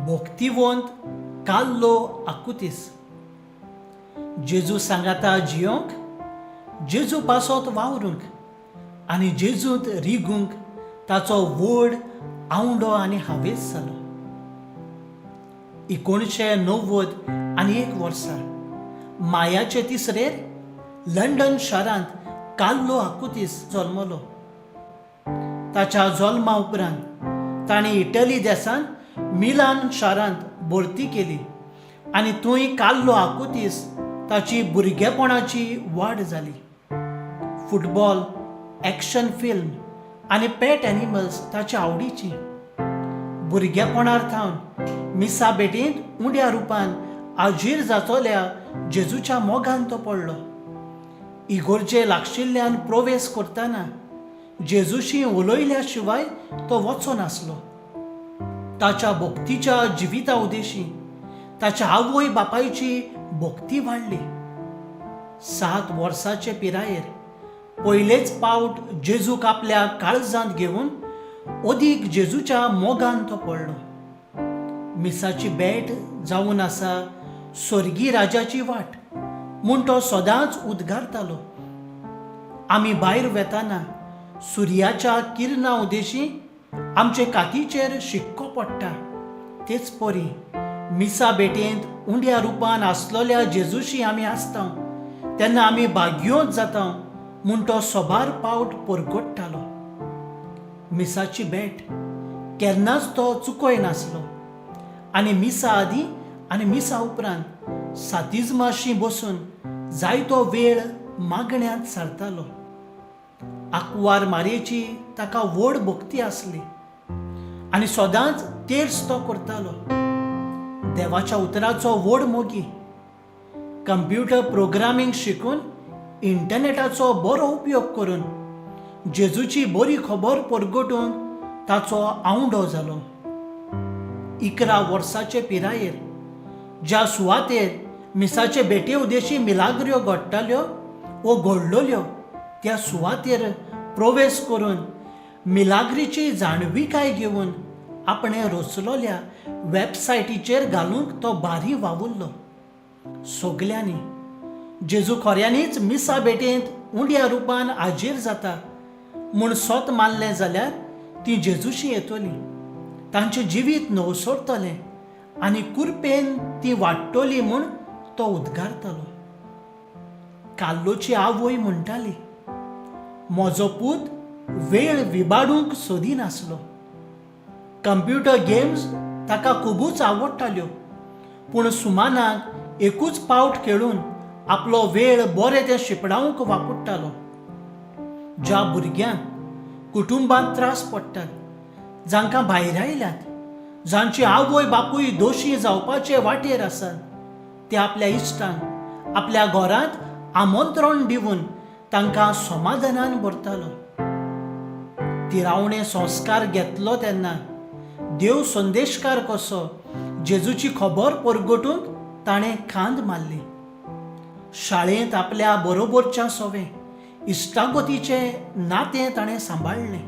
भोक्तिवंत Carlo आकुतीस. जेजू सांगाता जियोंक, जेजू पासत वावरूंक आनी जेजूंत रिगूंक ताचो व्हड आवंडो आनी हावेस जालो. 1991 वर्सा मायाचे तिसरेर लंडन शारांत कार्लो आकुतीस जल्मलो. ताच्या जल्मा उपरांत ताणें इटली देशांत मिलान शारांत भरती केली आनी थंय कार्लो आकुतीस ताची भुरगेपणाची वाड जाली. फुटबॉल, एक्शन फिल्म आनी पेट एनिमल्स ताच्या आवडीची. भुरगेपणार थावन मिसा बेटींत उंड्या रुपान आजीर जातोल्या जेजूच्या मोगान तो पडलो. इगोर्जे लागशिल्ल्यान प्रवेश करतना जेजूशी उलयल्या शिवाय तो वचो नासलो. ताच्या भोक्तीच्या जिविता उदेशी ताच्या आवय बापायची भोक्ती वाडली. 7 वर्साचे पिरायेर पयलेच पावट जेजूक आपल्या काळजांत घेवन ओदीक जेजूच्या मोगान तो पडलो. मिसाची भेट जावन आसा स्वर्गी राजाची वाट म्हूण तो सदांच उद्गारतालो. आमी भायर वेताना सुर्याच्या किरणां उदेशी आमचे कातीचेर शिक्को पडटा. तेच परी मिसा बेटेंत उंड्या रुपान आसलोल्या जेजूशी आमी आसता तेन्ना आमी भाग्योच जाता म्हूण तो सोबार पावट परगट्टालो. मिसाची भेट केन्नाच तो चुकय नासलो आनी मिसा आदीं आनी मिसा उपरांत सातिजमाशी बसून जायतो वेळ मागण्यांत सारतालो. आंकवार मारयेची ताका व्हड भोक्ती आसली आनी सदांच तेर्स तो करतालो. देवाच्या उतराचो व्हड मोगी. कंप्युटर प्रोग्रामींग शिकून इंटरनेटाचो बरो उपयोग करून जेजूची बरी खबर परगटूंक ताचो आवंडो जालो. 11 वर्साचे पिरायेर ज्या सुवातेर मिसाचे बेटे उदेशी मिलाग्र्यो घडटाल्यो वो घडलोल्यो त्या सुवातेर प्रवेश करून मिलाग्रीची जाणविकाय घेवन आपणे रचलोल्या वेबसायटीचेर घालूंक तो भारी वावुरलो. सगल्यांनी जेजू खऱ्यांनीच मिसा बेटेंत उंड्या रुपान आजीर जाता म्हूण सोत मानलें जाल्यार ती जेजूशी येतली. तांचें जिवीत नवसरतलें आनी कुरपेन ती वाडटली म्हूण तो उद्गारतालो. कार्लोची आवय म्हणटाली, म्हजो पूत वेळ विबाडूंक सोदिनासलो. कंप्युटर गेम्स ताका खुबूच आवडटाल्यो पूण सुमानाक एकूच पावट खेळून आपलो वेळ बरें तें शिपडावंक वापरतालो. ज्या भुरग्यांक कुटुंबांत त्रास पडटात, जांकां भायर आयल्यात, जांची आवय बापूय दोशी जावपाचे वाटेर आसात, ते आपल्या इश्टांक आपल्या घरांत आमंत्रण दिवन तांकां समाधानान भरतालो. तिरावणे संस्कार घेतलो तेन्ना देव संदेशकार कसो जेजूची खबर परगटूंक ताणें खांद मारली. शाळेंत आपल्या बरोबरच्या सवे इश्टागतीचें नातें ताणें सांबाळलें.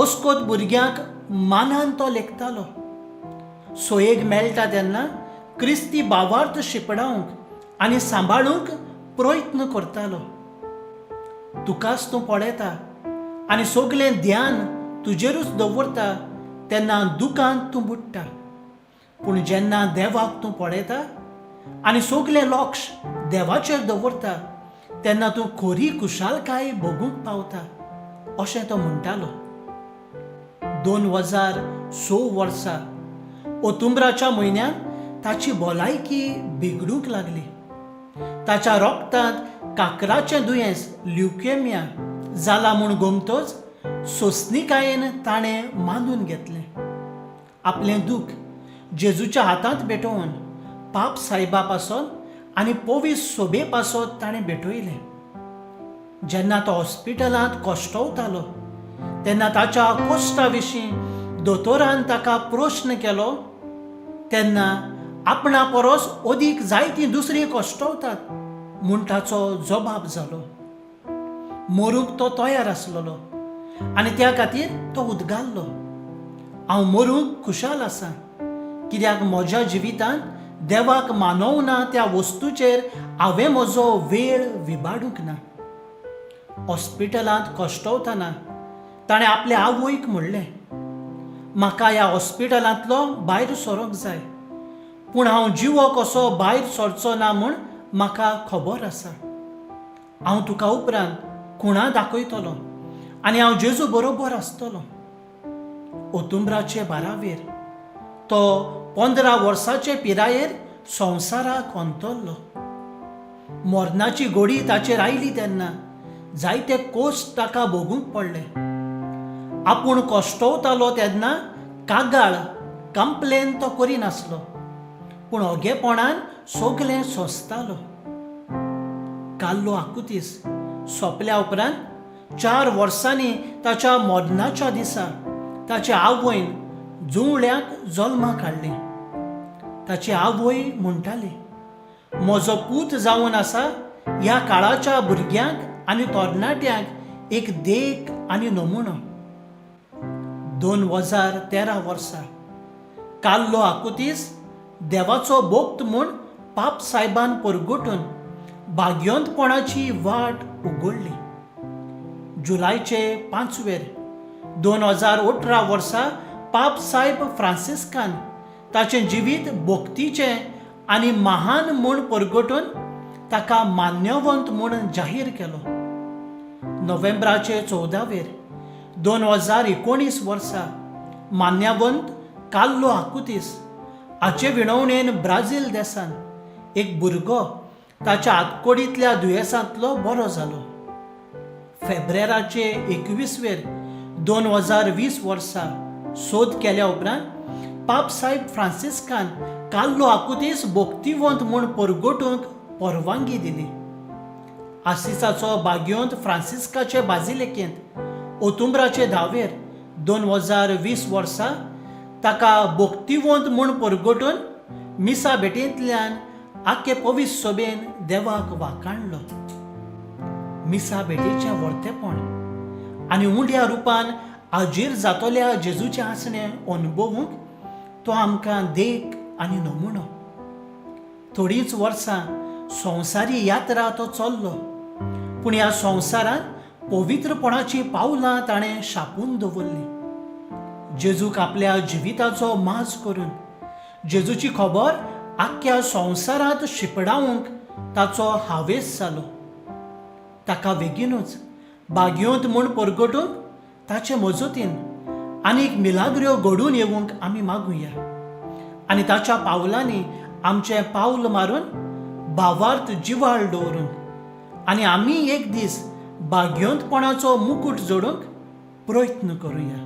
अस्कोत भुरग्यांक मानान तो लेखतालो. सोयेक मेळटा तेन्ना क्रिस्ती भावार्थ शिपडावंक आनी सांबाळूंक प्रयत्न करतालो. तुकाच तूं पळयता आनी सगलें ध्यान तुजेरूच दवरता तेन्ना दुखांत तूं बुडटा. पूण जेन्ना देवाक तूं पळयता आनी सगलें लक्ष देवाचेर दवरता तेन्ना तूं खरी खुशालकाय भोगूंक पावता, अशें तो म्हणटालो. 2006 वर्सा ओतुंबराच्या म्हयन्यांत ताची भलायकी बिगडूंक लागली. ताच्या रोगतांत कांकराचें दुयेंस ल्युकेमिया जालां म्हूण गमतोच सोंसणिकायेन ताणें मानून घेतलें. आपलें दूख जेजूच्या हातांत भेटोवन पाप सायबा पासत आनी पवीस सोबे पासत ताणें भेटयलें. जेन्ना तो हॉस्पिटलांत कोश्टवतालो तेन्ना ताच्या कोश्टा विशीं दोतोरान ताका प्रश्न केलो तेन्ना आपणा परस अदीक जायतीं दुसरीं कोश्टवतात म्हूण ताचो जबाब जालो. मरूंक तो तयार आसलोलो आनी त्या खातीर तो उद्गारलो, हांव मरूंक खुशाल आसां कित्याक म्हज्या जिवितांत देवाक मानोवना त्या वस्तूचेर हांवें म्हजो वेळ विबाडूंक ना. हॉस्पिटलांत कश्टवतना ताणें आपल्या आवयक म्हणलें, म्हाका ह्या हॉस्पिटलांतलो भायर सरोंक जाय, पूण हांव जिवो कसो भायर सरचो ना म्हूण म्हाका खबर आसा. हांव तुका उपरांत खुणा दाखयतलों आनी हांव जेजू बरोबर आसतलों. ऑक्टोबराचे 12 तो 15 वर्साचे पिरायेर संवसाराक अंतरलो. मरणाची घोडी ताचेर आयली तेन्ना जायते कोश्ट ताका भोगूंक पडले. आपूण कश्टवतालो तेन्ना कागाळ कंप्लेन तो करिनासलो, पूण ओगेपणान सगळें सोंसतालो. कार्लो आकुतीस सोंपल्या उपरांत 4 वर्सांनी ताच्या मरणाच्या दिसा ताच्या आवयन जुंवळ्याक जल्माक हाडलें. ताची आवय म्हणटाली, म्हजो पूत जावन आसा ह्या काळाच्या भुरग्यांक आनी तरणाट्यांक एक देख आनी नमुनो. 2013 वर्सा कार्लो आकुतीस देवाचो भोक्त म्हूण पाप सायबान परगटून भाग्यवंतपणाची वाट उगडली. जुलायचे 5 2018 वर्सा पाप सायब फ्रांसिस्कान ताचें जिवीत भोक्तीचें आनी महान म्हूण परगटून ताका मान्यवंत म्हूण जाहीर केलो. नोव्हेंबराचे 14 2019 वर्सा मान्यवंत कार्लो आकुतीस हाचे विणवणेन ब्राझील देशांत एक भुरगो ताच्या आतकोडींतल्या दुयेंसांतलो बरो जालो. फेब्रेराचे 21 2020 वर्सा सोद केल्या उपरांत पाप सायब फ्रांसिस्कान कार्लो आकुतीस भोक्तिवंत म्हूण परगटूंक परवानगी दिली. आसिसाचो भाग्यवंत फ्रांसिस्काचे बाजिलिकेंत ऑक्टोबराचे 10 2020 वर्सा ताका भोक्तिवंत म्हूण परगटून मिसा भेटेंतल्यान आख्खे पवित्र सभेन देवाक वाखाणलो. मिसा भेटेचें वर्तेपण आनी उंड्या रुपान हाजीर जातल्या जेजूचें आसणें अनुभवूंक तो आमकां देख आनी नमुनो. थोडींच वर्सां संवसारी यात्रा तो चल्लो, पूण ह्या संवसारांत पवित्रपणाची पावलां ताणें शापून दवरलीं. जेजूक आपल्या जिविताचो माज करून जेजूची खबर आख्ख्या संवसारांत शिपडावंक ताचो हावेस जालो. ताका बेगीनूच भाग्यवंत म्हूण परगटूंक ताचे मजतीन आनीक मिलाग्र्यो घडून येवंक आमी मागुया आनी ताच्या पावलांनी आमचें पावल मारून भावार्थ जिवाळ दवरूंक आनी आमी एक दीस भाग्यवंतपणाचो मुकूट जोडूंक प्रयत्न करुया.